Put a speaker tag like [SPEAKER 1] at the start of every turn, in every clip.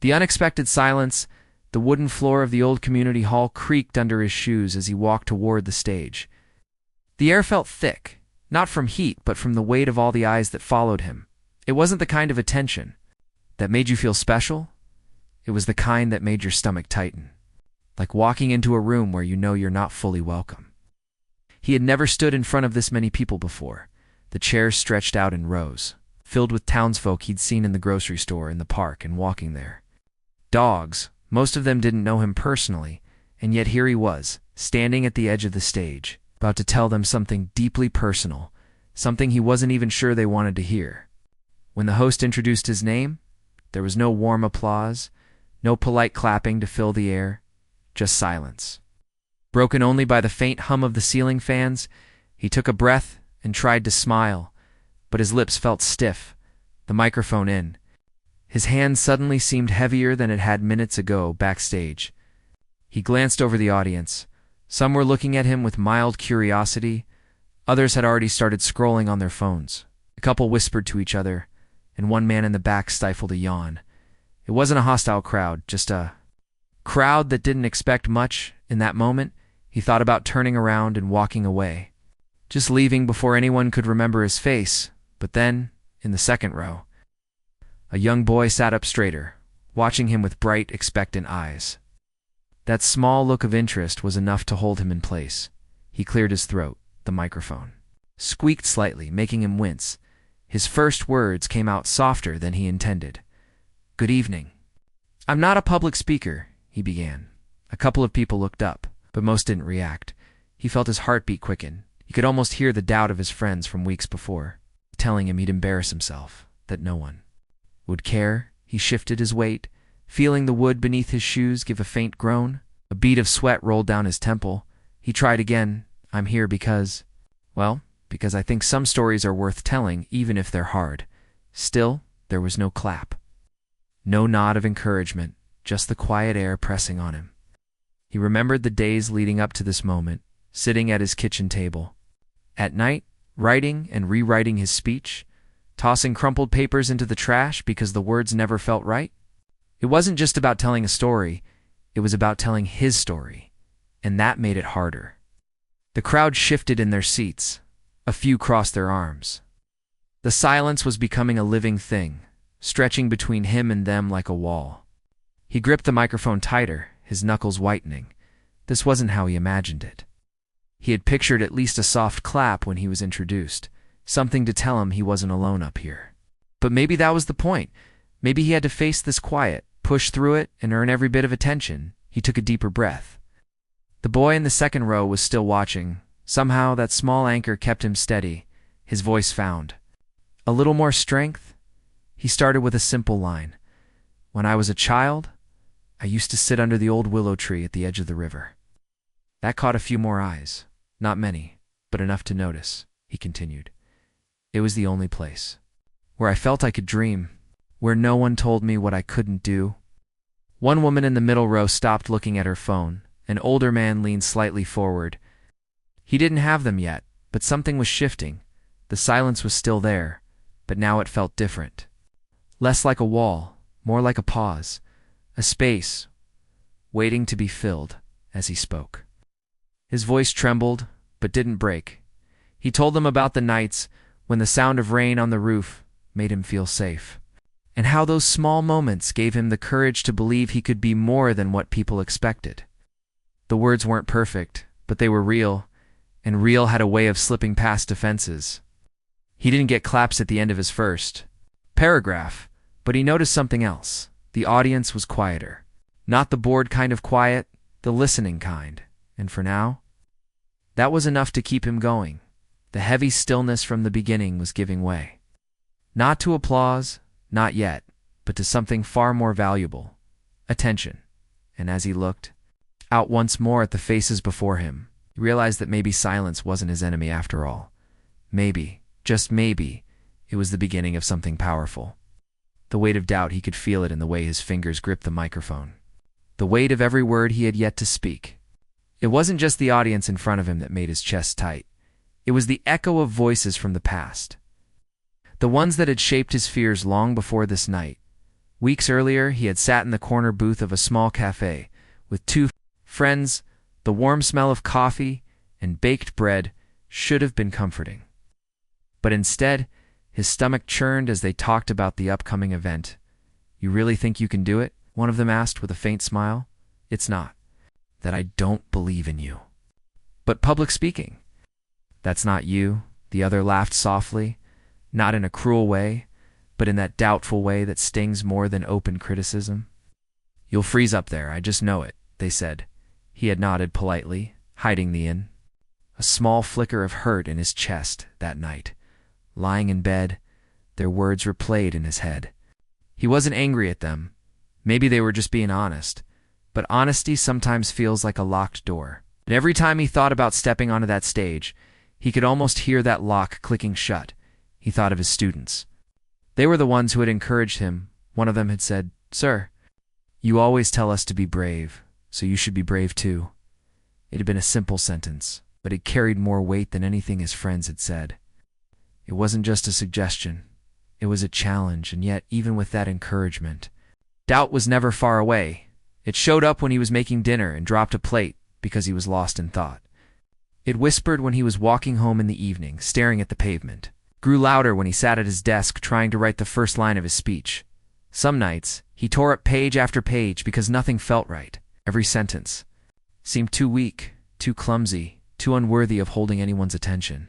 [SPEAKER 1] The unexpected silence, the wooden floor of the old community hall creaked under his shoes as he walked toward the stage. The air felt thick, not from heat but from the weight of all the eyes that followed him. It wasn't the kind of attention that made you feel special. It was the kind that made your stomach tighten, like walking into a room where you know you're not fully welcome. He had never stood in front of this many people before. The chairs stretched out in rows, filled with townsfolk he'd seen in the grocery store, in the park, and walking there. Dogs, most of them didn't know him personally, and yet here he was, standing at the edge of the stage, about to tell them something deeply personal, something he wasn't even sure they wanted to hear. When the host introduced his name, there was no warm applause, no polite clapping to fill the air, just silence. Broken only by the faint hum of the ceiling fans, he took a breath and tried to smile, but his lips felt stiff, the microphone in. His hand suddenly seemed heavier than it had minutes ago backstage. He glanced over the audience. Some were looking at him with mild curiosity. Others had already started scrolling on their phones. A couple whispered to each other, and one man in the back stifled a yawn. It wasn't a hostile crowd, just a crowd that didn't expect much. In that moment, he thought about turning around and walking away, just leaving before anyone could remember his face. But then, in the second row, a young boy sat up straighter, watching him with bright, expectant eyes. That small look of interest was enough to hold him in place. He cleared his throat. The microphone squeaked slightly, making him wince. His first words came out softer than he intended. "Good evening. I'm not a public speaker," he began. A couple of people looked up, but most didn't react. He felt his heartbeat quicken. He could almost hear the doubt of his friends from weeks before, telling him he'd embarrass himself, that no one would care. He shifted his weight, feeling the wood beneath his shoes give a faint groan. A bead of sweat rolled down his temple. He tried again. "I'm here because I think some stories are worth telling, even if they're hard." Still, there was no clap. No nod of encouragement, just the quiet air pressing on him. He remembered the days leading up to this moment, sitting at his kitchen table. At night, writing and rewriting his speech, tossing crumpled papers into the trash because the words never felt right. It wasn't just about telling a story, it was about telling his story, and that made it harder. The crowd shifted in their seats. A few crossed their arms. The silence was becoming a living thing, stretching between him and them like a wall. He gripped the microphone tighter, his knuckles whitening. This wasn't how he imagined it. He had pictured at least a soft clap when he was introduced, something to tell him he wasn't alone up here. But maybe that was the point. Maybe he had to face this quiet, push through it, and earn every bit of attention. He took a deeper breath. The boy in the second row was still watching. Somehow that small anchor kept him steady. His voice found a little more strength. He started with a simple line. "When I was a child, I used to sit under the old willow tree at the edge of the river." That caught a few more eyes. Not many, but enough to notice, he continued. "It was the only place where I felt I could dream, where no one told me what I couldn't do." One woman in the middle row stopped looking at her phone. An older man leaned slightly forward. He didn't have them yet, but something was shifting. The silence was still there, but now it felt different. Less like a wall, more like a pause, a space, waiting to be filled as he spoke. His voice trembled, but didn't break. He told them about the nights when the sound of rain on the roof made him feel safe, and how those small moments gave him the courage to believe he could be more than what people expected. The words weren't perfect, but they were real, and real had a way of slipping past defenses. He didn't get claps at the end of his first paragraph, but he noticed something else. The audience was quieter. Not the bored kind of quiet, the listening kind. And for now, that was enough to keep him going. The heavy stillness from the beginning was giving way. Not to applause, not yet, but to something far more valuable, attention. And as he looked out once more at the faces before him, he realized that maybe silence wasn't his enemy after all. Maybe, just maybe, it was the beginning of something powerful. The weight of doubt, he could feel it in the way his fingers gripped the microphone. The weight of every word he had yet to speak. It wasn't just the audience in front of him that made his chest tight. It was the echo of voices from the past. The ones that had shaped his fears long before this night. Weeks earlier, he had sat in the corner booth of a small cafe with two friends. The warm smell of coffee and baked bread should have been comforting. But instead, his stomach churned as they talked about the upcoming event. "You really think you can do it?" one of them asked with a faint smile. "It's not that I don't believe in you. But public speaking." "That's not you," the other laughed softly, not in a cruel way, but in that doubtful way that stings more than open criticism. "You'll freeze up there, I just know it," they said. He had nodded politely, hiding the in. A small flicker of hurt in his chest that night. Lying in bed, their words replayed in his head. He wasn't angry at them. Maybe they were just being honest. But honesty sometimes feels like a locked door. And every time he thought about stepping onto that stage, he could almost hear that lock clicking shut. He thought of his students. They were the ones who had encouraged him. One of them had said, "Sir, you always tell us to be brave, so you should be brave too." It had been a simple sentence, but it carried more weight than anything his friends had said. It wasn't just a suggestion. It was a challenge, and yet, even with that encouragement, doubt was never far away. It showed up when he was making dinner and dropped a plate because he was lost in thought. It whispered when he was walking home in the evening, staring at the pavement. Grew louder when he sat at his desk trying to write the first line of his speech. Some nights, he tore up page after page because nothing felt right. Every sentence seemed too weak, too clumsy, too unworthy of holding anyone's attention.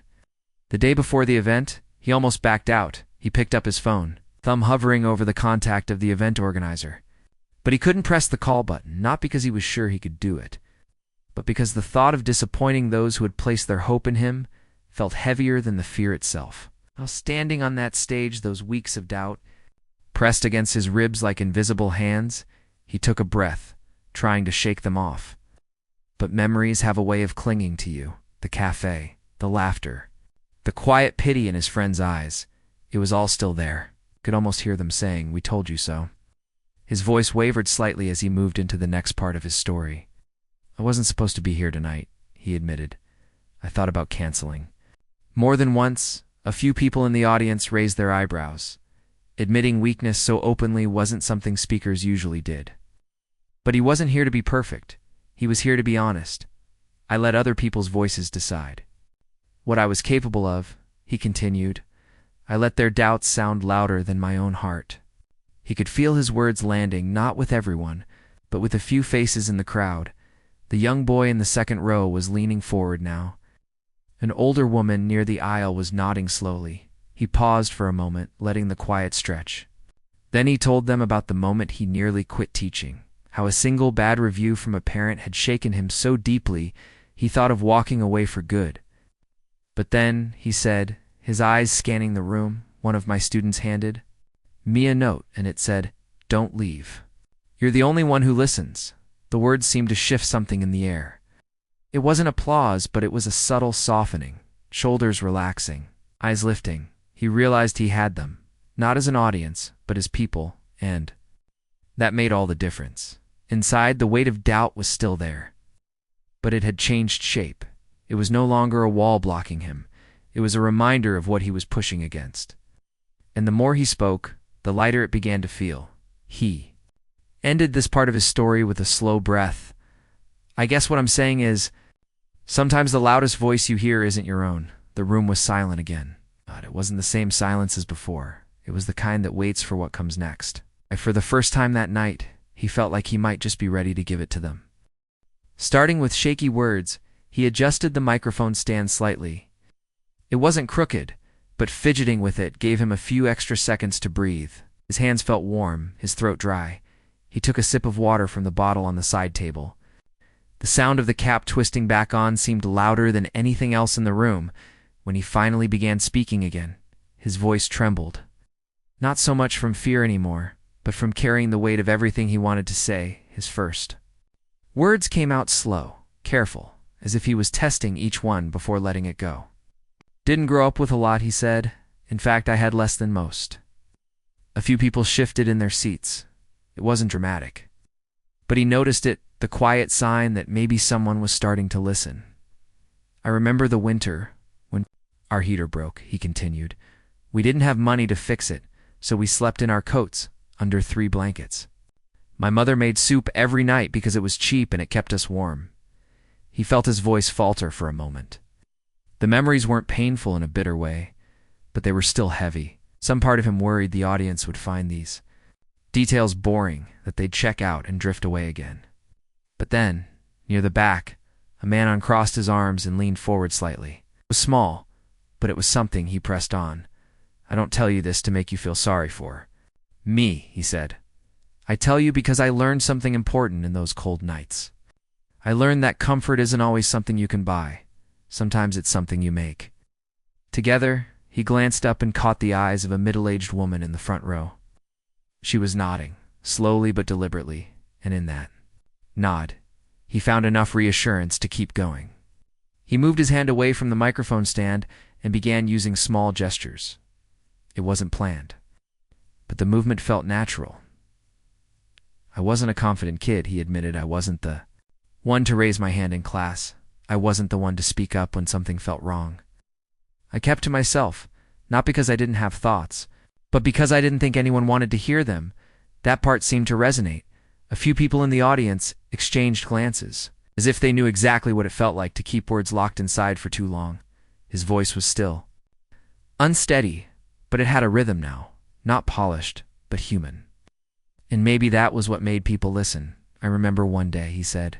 [SPEAKER 1] The day before the event, he almost backed out. He picked up his phone, thumb hovering over the contact of the event organizer. But he couldn't press the call button, not because he was sure he could do it, but because the thought of disappointing those who had placed their hope in him felt heavier than the fear itself. While standing on that stage, those weeks of doubt pressed against his ribs like invisible hands, he took a breath, trying to shake them off. But memories have a way of clinging to you. The cafe, the laughter, the quiet pity in his friend's eyes. It was all still there. Could almost hear them saying, "We told you so." His voice wavered slightly as he moved into the next part of his story. "I wasn't supposed to be here tonight," he admitted. "I thought about canceling." More than once, a few people in the audience raised their eyebrows. Admitting weakness so openly wasn't something speakers usually did. But he wasn't here to be perfect. He was here to be honest. "I let other people's voices decide what I was capable of," he continued. "I let their doubts sound louder than my own heart." He could feel his words landing, not with everyone, but with a few faces in the crowd. The young boy in the second row was leaning forward now. An older woman near the aisle was nodding slowly. He paused for a moment, letting the quiet stretch. Then he told them about the moment he nearly quit teaching, how a single bad review from a parent had shaken him so deeply he thought of walking away for good. "But then," he said, his eyes scanning the room, "one of my students handed me a note, and it said, 'Don't leave. You're the only one who listens.'" The words seemed to shift something in the air. It wasn't applause, but it was a subtle softening, shoulders relaxing, eyes lifting. He realized he had them, not as an audience, but as people, and that made all the difference. Inside, the weight of doubt was still there, but it had changed shape. It was no longer a wall blocking him. It was a reminder of what he was pushing against. And the more he spoke, the lighter it began to feel. He ended this part of his story with a slow breath. "I guess what I'm saying is, sometimes the loudest voice you hear isn't your own." The room was silent again. But it wasn't the same silence as before. It was the kind that waits for what comes next. And for the first time that night, he felt like he might just be ready to give it to them. Starting with shaky words, he adjusted the microphone stand slightly. It wasn't crooked, but fidgeting with it gave him a few extra seconds to breathe. His hands felt warm, his throat dry. He took a sip of water from the bottle on the side table. The sound of the cap twisting back on seemed louder than anything else in the room. When he finally began speaking again, his voice trembled. Not so much from fear anymore, but from carrying the weight of everything he wanted to say, his first. Words came out slow, careful, as if he was testing each one before letting it go. "Didn't grow up with a lot," he said. "In fact, I had less than most." A few people shifted in their seats. It wasn't dramatic, but he noticed it, the quiet sign that maybe someone was starting to listen. "I remember the winter when our heater broke," he continued. "We didn't have money to fix it, so we slept in our coats, under 3 blankets. My mother made soup every night because it was cheap and it kept us warm. He felt his voice falter for a moment. The memories weren't painful in a bitter way, but they were still heavy. Some part of him worried the audience would find these details boring, that they'd check out and drift away again. But then, near the back, a man uncrossed his arms and leaned forward slightly. It was small, but it was something. He pressed on. I don't tell you this to make you feel sorry for me, he said. I tell you because I learned something important in those cold nights. I learned that comfort isn't always something you can buy. Sometimes it's something you make. Together, he glanced up and caught the eyes of a middle-aged woman in the front row. She was nodding, slowly but deliberately, and in that nod, he found enough reassurance to keep going. He moved his hand away from the microphone stand and began using small gestures. It wasn't planned, but the movement felt natural. I wasn't a confident kid, he admitted. I wasn't the one to raise my hand in class. I wasn't the one to speak up when something felt wrong. I kept to myself, not because I didn't have thoughts, but because I didn't think anyone wanted to hear them. That part seemed to resonate. A few people in the audience exchanged glances, as if they knew exactly what it felt like to keep words locked inside for too long. His voice was still, unsteady, but it had a rhythm now, not polished, but human. And maybe that was what made people listen. I remember one day, he said,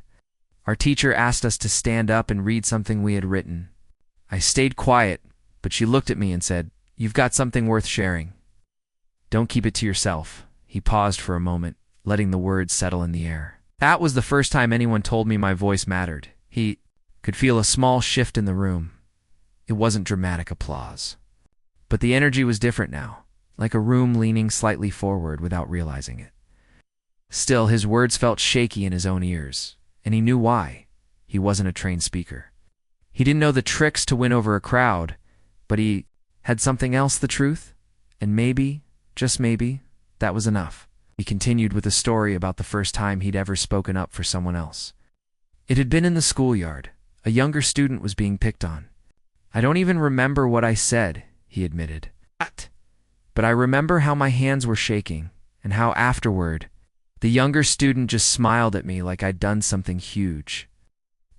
[SPEAKER 1] our teacher asked us to stand up and read something we had written. I stayed quiet, but she looked at me and said, "You've got something worth sharing. Don't keep it to yourself." He paused for a moment, letting the words settle in the air. That was the first time anyone told me my voice mattered. He could feel a small shift in the room. It wasn't dramatic applause, but the energy was different now, like a room leaning slightly forward without realizing it. Still, his words felt shaky in his own ears, and he knew why. He wasn't a trained speaker. He didn't know the tricks to win over a crowd, but he had something else, the truth, and maybe, just maybe, that was enough. He continued with a story about the first time he'd ever spoken up for someone else. It had been in the schoolyard. A younger student was being picked on. I don't even remember what I said, he admitted. But I remember how my hands were shaking, and how afterward, the younger student just smiled at me like I'd done something huge.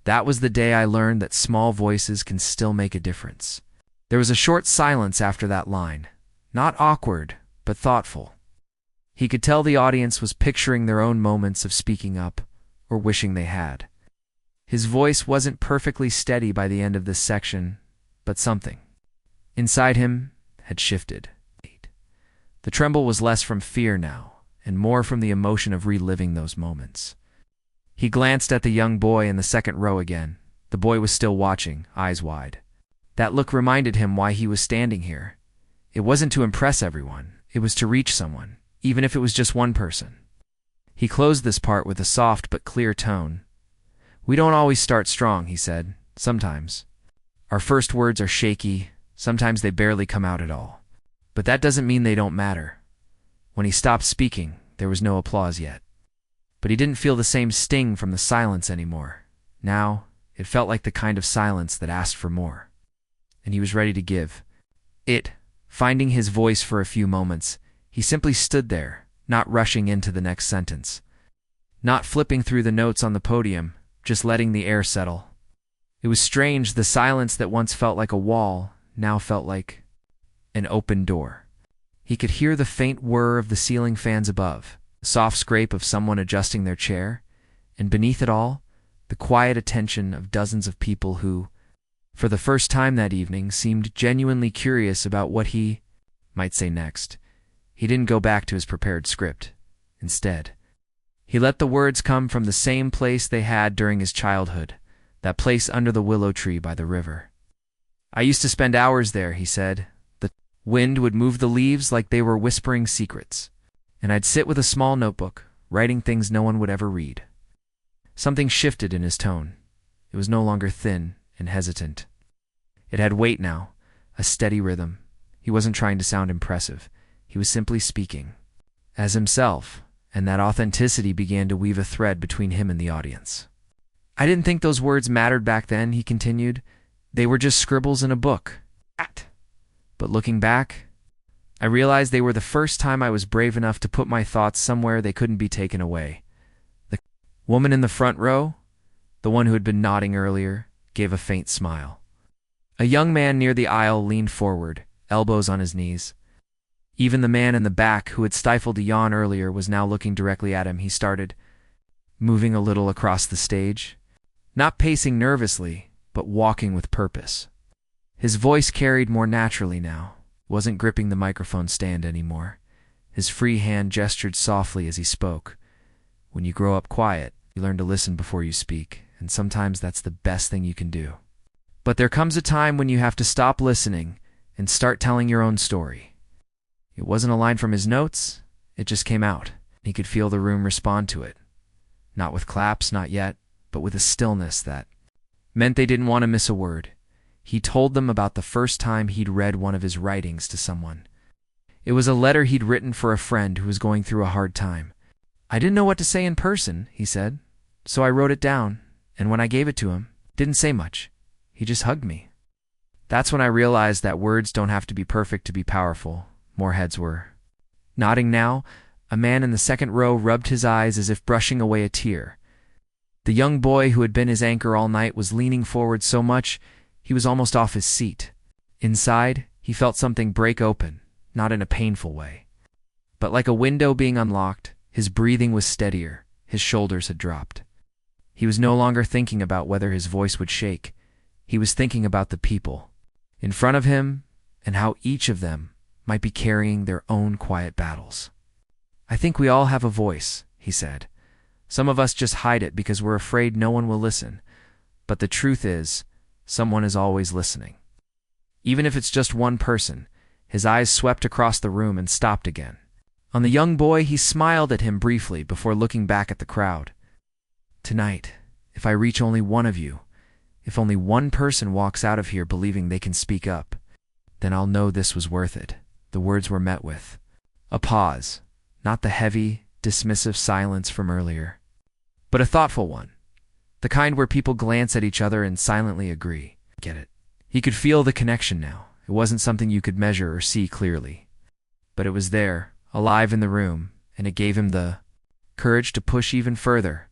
[SPEAKER 1] That was the day I learned that small voices can still make a difference. There was a short silence after that line. Not awkward, but thoughtful. He could tell the audience was picturing their own moments of speaking up, or wishing they had. His voice wasn't perfectly steady by the end of this section, but something inside him had shifted. The tremble was less from fear now, and more from the emotion of reliving those moments. He glanced at the young boy in the second row again. The boy was still watching, eyes wide. That look reminded him why he was standing here. It wasn't to impress everyone. It was to reach someone, even if it was just one person. He closed this part with a soft but clear tone. We don't always start strong, he said. Sometimes. Our first words are shaky. Sometimes they barely come out at all. But that doesn't mean they don't matter. When he stopped speaking, there was no applause yet. But he didn't feel the same sting from the silence anymore. Now, it felt like the kind of silence that asked for more. And he was ready to give. Finding his voice for a few moments, he simply stood there, not rushing into the next sentence. Not flipping through the notes on the podium, just letting the air settle. It was strange, the silence that once felt like a wall, now felt like an open door. He could hear the faint whir of the ceiling fans above, the soft scrape of someone adjusting their chair, and beneath it all, the quiet attention of dozens of people who, for the first time that evening, seemed genuinely curious about what he might say next. He didn't go back to his prepared script. Instead, he let the words come from the same place they had during his childhood, that place under the willow tree by the river. I used to spend hours there, he said. The wind would move the leaves like they were whispering secrets, and I'd sit with a small notebook, writing things no one would ever read. Something shifted in his tone. It was no longer thin and hesitant. It had weight now, a steady rhythm. He wasn't trying to sound impressive. He was simply speaking as himself, and that authenticity began to weave a thread between him and the audience. I didn't think those words mattered back then, he continued. They were just scribbles in a book. But looking back, I realized they were the first time I was brave enough to put my thoughts somewhere they couldn't be taken away. The woman in the front row, the one who had been nodding earlier, gave a faint smile. A young man near the aisle leaned forward, elbows on his knees. Even the man in the back, who had stifled a yawn earlier, was now looking directly at him. He started moving a little across the stage, not pacing nervously, but walking with purpose. His voice carried more naturally now, wasn't gripping the microphone stand anymore. His free hand gestured softly as he spoke. When you grow up quiet, you learn to listen before you speak, and sometimes that's the best thing you can do. But there comes a time when you have to stop listening and start telling your own story. It wasn't a line from his notes, it just came out. He could feel the room respond to it. Not with claps, not yet, but with a stillness that meant they didn't want to miss a word. He told them about the first time he'd read one of his writings to someone. It was a letter he'd written for a friend who was going through a hard time. I didn't know what to say in person, he said, so I wrote it down, and when I gave it to him, didn't say much. He just hugged me. That's when I realized that words don't have to be perfect to be powerful. More heads were nodding now. A man in the second row rubbed his eyes as if brushing away a tear. The young boy who had been his anchor all night was leaning forward so much he was almost off his seat. Inside, he felt something break open, not in a painful way, but like a window being unlocked. His breathing was steadier, his shoulders had dropped. He was no longer thinking about whether his voice would shake. He was thinking about the people in front of him and how each of them might be carrying their own quiet battles. I think we all have a voice, he said. Some of us just hide it because we're afraid no one will listen. But the truth is, someone is always listening. Even if it's just one person. His eyes swept across the room and stopped again. On the young boy, he smiled at him briefly before looking back at the crowd. Tonight, if I reach only one of you, if only one person walks out of here believing they can speak up, then I'll know this was worth it. The words were met with a pause, not the heavy, dismissive silence from earlier, but a thoughtful one, the kind where people glance at each other and silently agree. Get it. He could feel the connection now. It wasn't something you could measure or see clearly, but it was there, alive in the room, and it gave him the courage to push even further.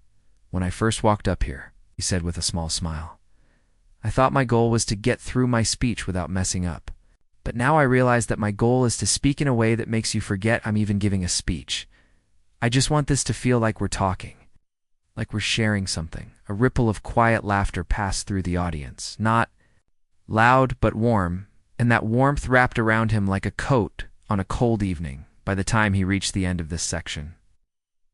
[SPEAKER 1] When I first walked up here, he said with a small smile, I thought my goal was to get through my speech without messing up. But now I realize that my goal is to speak in a way that makes you forget I'm even giving a speech. I just want this to feel like we're talking, like we're sharing something. A ripple of quiet laughter passed through the audience, not loud but warm, and that warmth wrapped around him like a coat on a cold evening by the time he reached the end of this section.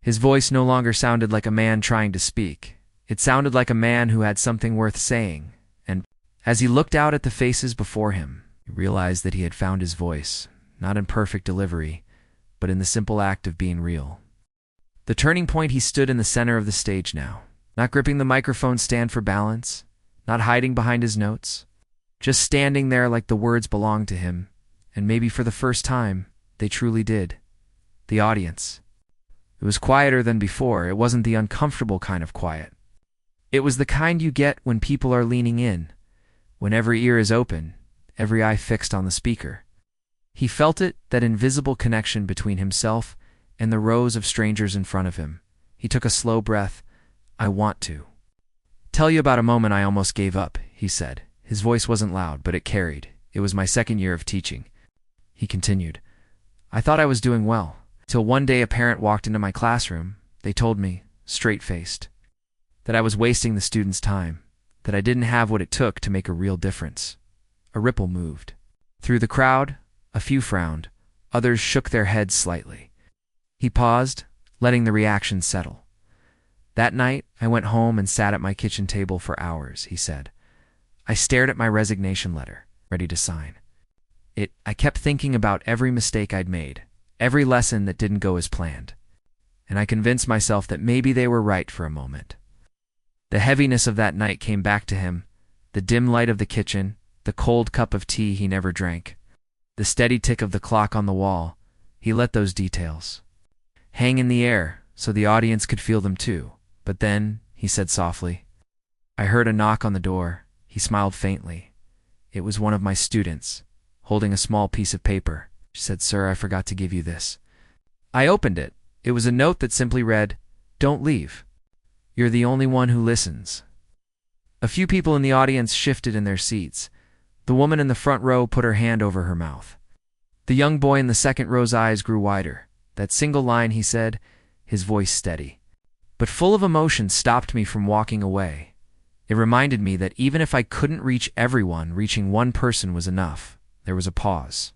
[SPEAKER 1] His voice no longer sounded like a man trying to speak. It sounded like a man who had something worth saying, and as he looked out at the faces before him, he realized that he had found his voice, not in perfect delivery, but in the simple act of being real. The turning point, he stood in the center of the stage now, not gripping the microphone stand for balance, not hiding behind his notes, just standing there like the words belonged to him, and maybe for the first time, they truly did. The audience. It was quieter than before. It wasn't the uncomfortable kind of quiet. It was the kind you get when people are leaning in, when every ear is open, every eye fixed on the speaker. He felt it, that invisible connection between himself and the rows of strangers in front of him. He took a slow breath. I want to tell you about a moment I almost gave up, he said. His voice wasn't loud, but it carried. It was my second year of teaching. He continued. I thought I was doing well, till one day a parent walked into my classroom. They told me, straight-faced, that I was wasting the students' time, that I didn't have what it took to make a real difference. A ripple moved. Through the crowd, a few frowned, others shook their heads slightly. He paused, letting the reaction settle. That night, I went home and sat at my kitchen table for hours, he said. I stared at my resignation letter, ready to sign. I kept thinking about every mistake I'd made, every lesson that didn't go as planned, and I convinced myself that maybe they were right for a moment. The heaviness of that night came back to him, the dim light of the kitchen, the cold cup of tea he never drank, the steady tick of the clock on the wall. He let those details hang in the air so the audience could feel them too. But then, he said softly, I heard a knock on the door. He smiled faintly. It was one of my students, holding a small piece of paper. She said, "Sir, I forgot to give you this." I opened it. It was a note that simply read, "Don't leave. You're the only one who listens." A few people in the audience shifted in their seats. The woman in the front row put her hand over her mouth. The young boy in the second row's eyes grew wider. That single line, he said, his voice steady, but full of emotion, stopped me from walking away. It reminded me that even if I couldn't reach everyone, reaching one person was enough. There was a pause.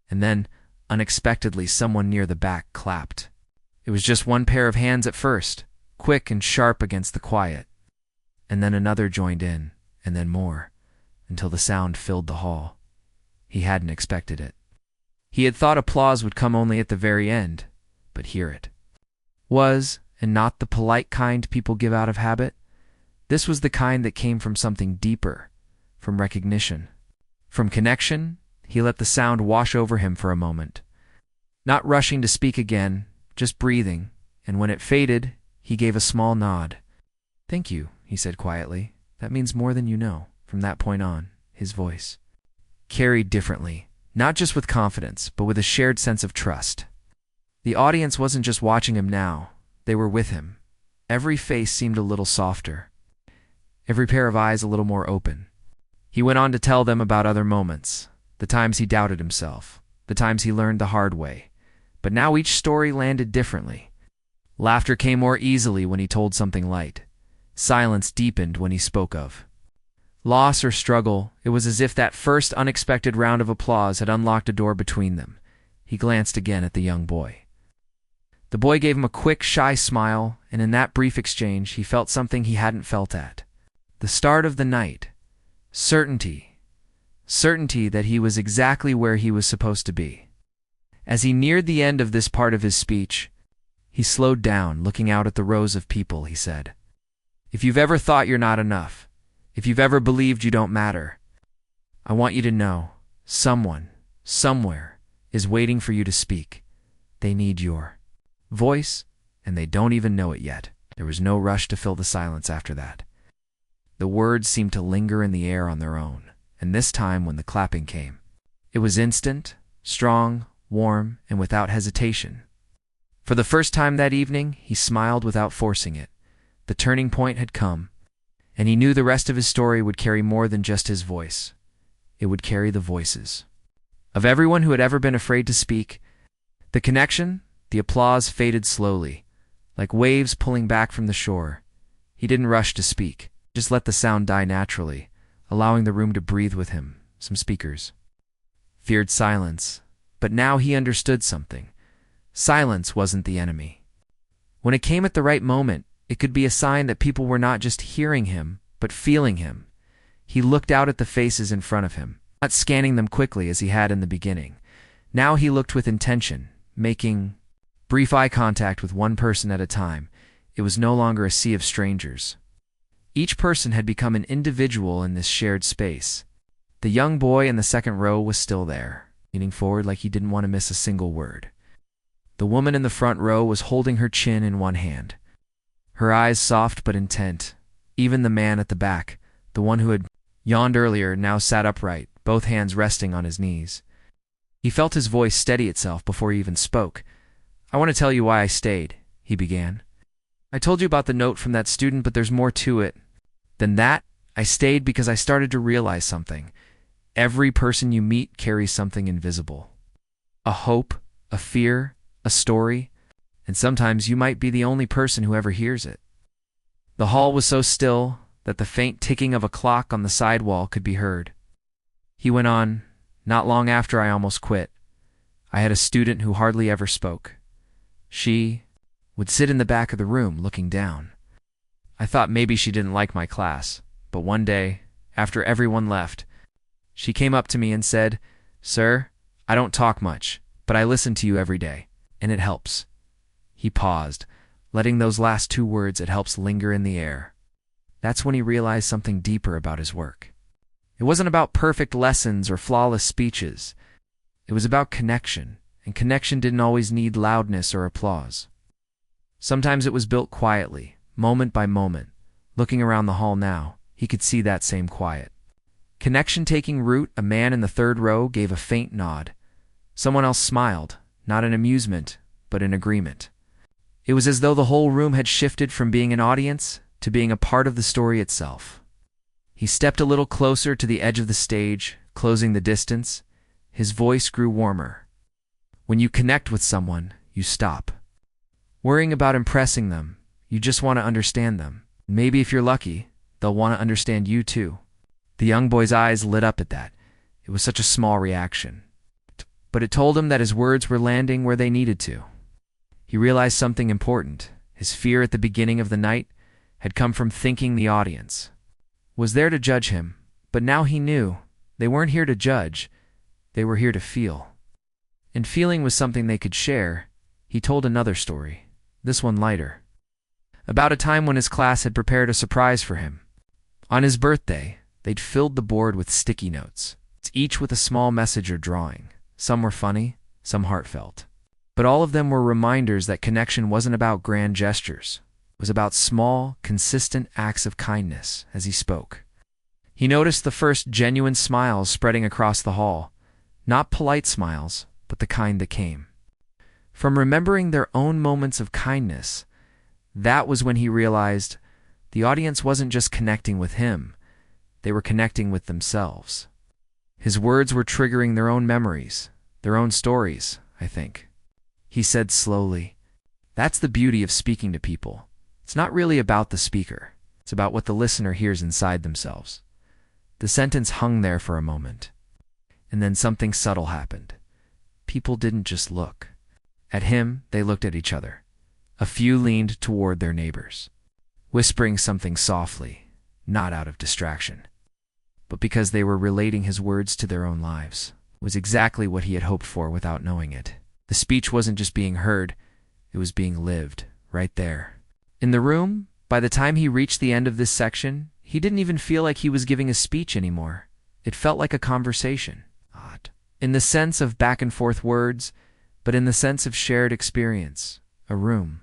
[SPEAKER 1] And then, unexpectedly, someone near the back clapped. It was just one pair of hands at first, quick and sharp against the quiet. And then another joined in, and then more, until the sound filled the hall. He hadn't expected it. He had thought applause would come only at the very end, but here it was, and not the polite kind people give out of habit. This was the kind that came from something deeper, from recognition, from connection. He let the sound wash over him for a moment, not rushing to speak again, just breathing, and when it faded, he gave a small nod. "Thank you," he said quietly. "That means more than you know." From that point on, his voice carried differently, not just with confidence, but with a shared sense of trust. The audience wasn't just watching him now, they were with him. Every face seemed a little softer, every pair of eyes a little more open. He went on to tell them about other moments, the times he doubted himself, the times he learned the hard way. But now each story landed differently. Laughter came more easily when he told something light. Silence deepened when he spoke of loss or struggle. It was as if that first unexpected round of applause had unlocked a door between them. He glanced again at the young boy. The boy gave him a quick, shy smile, and in that brief exchange he felt something he hadn't felt at the start of the night. Certainty. Certainty that he was exactly where he was supposed to be. As he neared the end of this part of his speech, he slowed down, looking out at the rows of people. He said, "If you've ever thought you're not enough, if you've ever believed you don't matter, I want you to know someone, somewhere, is waiting for you to speak. They need your voice, and they don't even know it yet." There was no rush to fill the silence after that. The words seemed to linger in the air on their own, and this time when the clapping came, it was instant, strong, warm, and without hesitation. For the first time that evening, he smiled without forcing it. The turning point had come, and he knew the rest of his story would carry more than just his voice. It would carry the voices of everyone who had ever been afraid to speak. The connection, the applause faded slowly, like waves pulling back from the shore. He didn't rush to speak, just let the sound die naturally, allowing the room to breathe with him. Some speakers feared silence, but now he understood something. Silence wasn't the enemy. When it came at the right moment, it could be a sign that people were not just hearing him, but feeling him. He looked out at the faces in front of him, not scanning them quickly as he had in the beginning. Now he looked with intention, making brief eye contact with one person at a time. It was no longer a sea of strangers. Each person had become an individual in this shared space. The young boy in the second row was still there, leaning forward like he didn't want to miss a single word. The woman in the front row was holding her chin in one hand, her eyes soft but intent. Even the man at the back, the one who had yawned earlier, now sat upright, both hands resting on his knees. He felt his voice steady itself before he even spoke. "I want to tell you why I stayed," he began. "I told you about the note from that student, but there's more to it than that. I stayed because I started to realize something. Every person you meet carries something invisible. A hope, a fear, a story, and sometimes you might be the only person who ever hears it." The hall was so still that the faint ticking of a clock on the side wall could be heard. He went on, "Not long after I almost quit, I had a student who hardly ever spoke. She would sit in the back of the room looking down. I thought maybe she didn't like my class, but one day, after everyone left, she came up to me and said, 'Sir, I don't talk much, but I listen to you every day, and it helps.'" He paused, letting those last two words, "it helps," linger in the air. That's when he realized something deeper about his work. It wasn't about perfect lessons or flawless speeches. It was about connection, and connection didn't always need loudness or applause. Sometimes it was built quietly, moment by moment. Looking around the hall now, he could see that same quiet connection taking root. A man in the third row gave a faint nod. Someone else smiled, not in amusement, but in agreement. It was as though the whole room had shifted from being an audience to being a part of the story itself. He stepped a little closer to the edge of the stage, closing the distance. His voice grew warmer. When you connect with someone, you stop worrying about impressing them. You just want to understand them. Maybe if you're lucky, they'll want to understand you too. The young boy's eyes lit up at that. It was such a small reaction, but it told him that his words were landing where they needed to. He realized something important. His fear at the beginning of the night had come from thinking the audience was there to judge him, but now he knew they weren't here to judge, they were here to feel. And feeling was something they could share. He told another story, this one lighter, about a time when his class had prepared a surprise for him. On his birthday, they'd filled the board with sticky notes, each with a small message or drawing. Some were funny, some heartfelt. But all of them were reminders that connection wasn't about grand gestures. It was about small, consistent acts of kindness. As he spoke, he noticed the first genuine smiles spreading across the hall. Not polite smiles, but the kind that came from remembering their own moments of kindness. That was when he realized the audience wasn't just connecting with him, they were connecting with themselves. His words were triggering their own memories, their own stories, I think. He said slowly, "That's the beauty of speaking to people. It's not really about the speaker. It's about what the listener hears inside themselves." The sentence hung there for a moment, and then something subtle happened. People didn't just look at him, they looked at each other. A few leaned toward their neighbors, whispering something softly, not out of distraction, but because they were relating his words to their own lives. It was exactly what he had hoped for without knowing it. The speech wasn't just being heard, it was being lived, right there. In the room, by the time he reached the end of this section, he didn't even feel like he was giving a speech anymore. It felt like a conversation. Odd. In the sense of back and forth words, but in the sense of shared experience. A room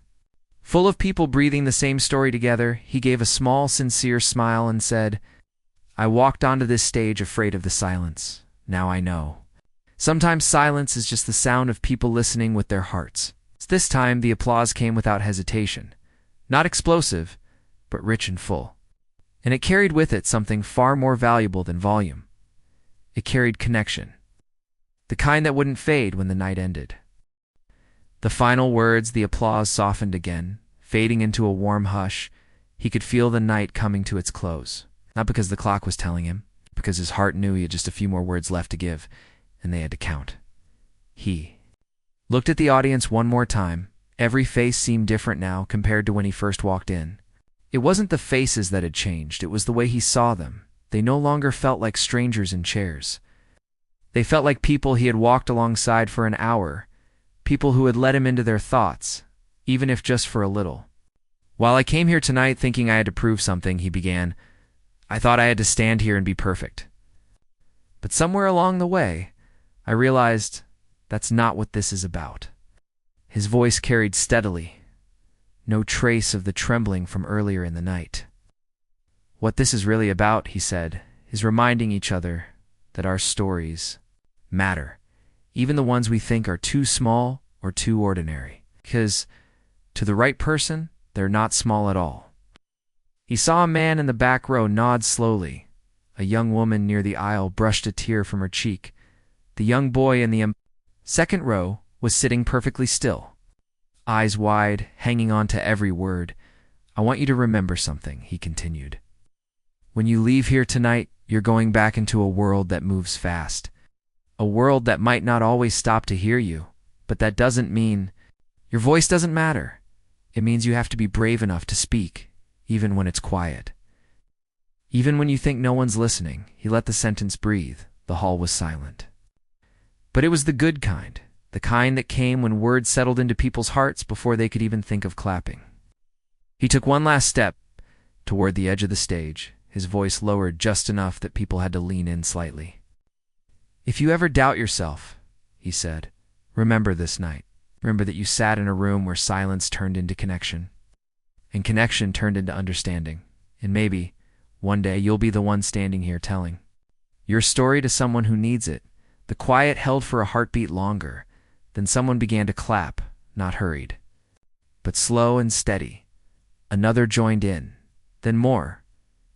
[SPEAKER 1] full of people breathing the same story together. He gave a small, sincere smile and said, "I walked onto this stage afraid of the silence. Now I know. Sometimes silence is just the sound of people listening with their hearts." This time, the applause came without hesitation. Not explosive, but rich and full. And it carried with it something far more valuable than volume. It carried connection. The kind that wouldn't fade when the night ended. The final words, the applause softened again, fading into a warm hush. He could feel the night coming to its close. Not because the clock was telling him, because his heart knew he had just a few more words left to give, and they had to count. He looked at the audience one more time. Every face seemed different now compared to when he first walked in. It wasn't the faces that had changed, it was the way he saw them. They no longer felt like strangers in chairs. They felt like people he had walked alongside for an hour, people who had let him into their thoughts, even if just for a little. "While I came here tonight thinking I had to prove something," he began, "I thought I had to stand here and be perfect. But somewhere along the way, I realized that's not what this is about." His voice carried steadily, no trace of the trembling from earlier in the night. "What this is really about," he said, "is reminding each other that our stories matter, even the ones we think are too small or too ordinary. Because to the right person, they're not small at all." He saw a man in the back row nod slowly. A young woman near the aisle brushed a tear from her cheek. The young boy in the second row was sitting perfectly still, eyes wide, hanging on to every word. "I want you to remember something," he continued. "When you leave here tonight, you're going back into a world that moves fast. A world that might not always stop to hear you, but that doesn't mean your voice doesn't matter. It means you have to be brave enough to speak, even when it's quiet. Even when you think no one's listening." He let the sentence breathe. The hall was silent. But it was the good kind, the kind that came when words settled into people's hearts before they could even think of clapping. He took one last step toward the edge of the stage, his voice lowered just enough that people had to lean in slightly. "If you ever doubt yourself," he said, "remember this night. Remember that you sat in a room where silence turned into connection, and connection turned into understanding. And maybe, one day, you'll be the one standing here telling your story to someone who needs it, The quiet held for a heartbeat longer. Then someone began to clap, not hurried, but slow and steady. Another joined in, then more,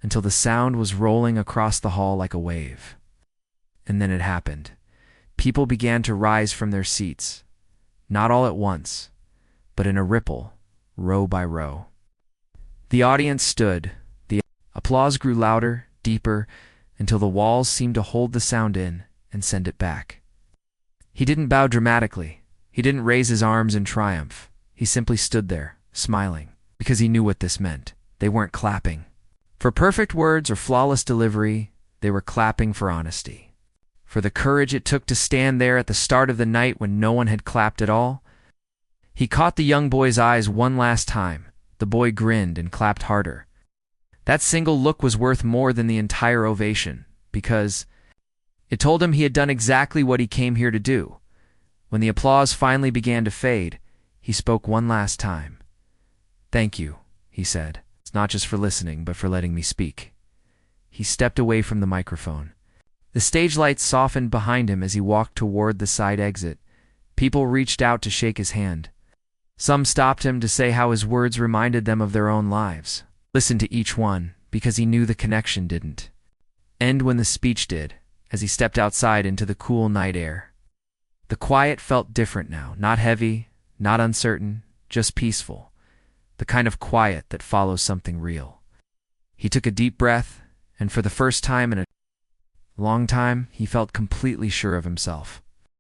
[SPEAKER 1] until the sound was rolling across the hall like a wave. And then it happened. People began to rise from their seats, not all at once, but in a ripple, row by row. The audience stood. The applause grew louder, deeper, until the walls seemed to hold the sound in and send it back. He didn't bow dramatically. He didn't raise his arms in triumph. He simply stood there, smiling, because he knew what this meant. They weren't clapping for perfect words or flawless delivery. They were clapping for honesty, for the courage it took to stand there at the start of the night when no one had clapped at all. He caught the young boy's eyes one last time. The boy grinned and clapped harder. That single look was worth more than the entire ovation, because it told him he had done exactly what he came here to do. When the applause finally began to fade, he spoke one last time. "Thank you," he said. "It's not just for listening, but for letting me speak." He stepped away from the microphone. The stage lights softened behind him as he walked toward the side exit. People reached out to shake his hand. Some stopped him to say how his words reminded them of their own lives. Listened to each one, because he knew the connection didn't end when the speech did, as he stepped outside into the cool night air. The quiet felt different now, not heavy, not uncertain, just peaceful, the kind of quiet that follows something real. He took a deep breath, and for the first time in a long time, he felt completely sure of himself.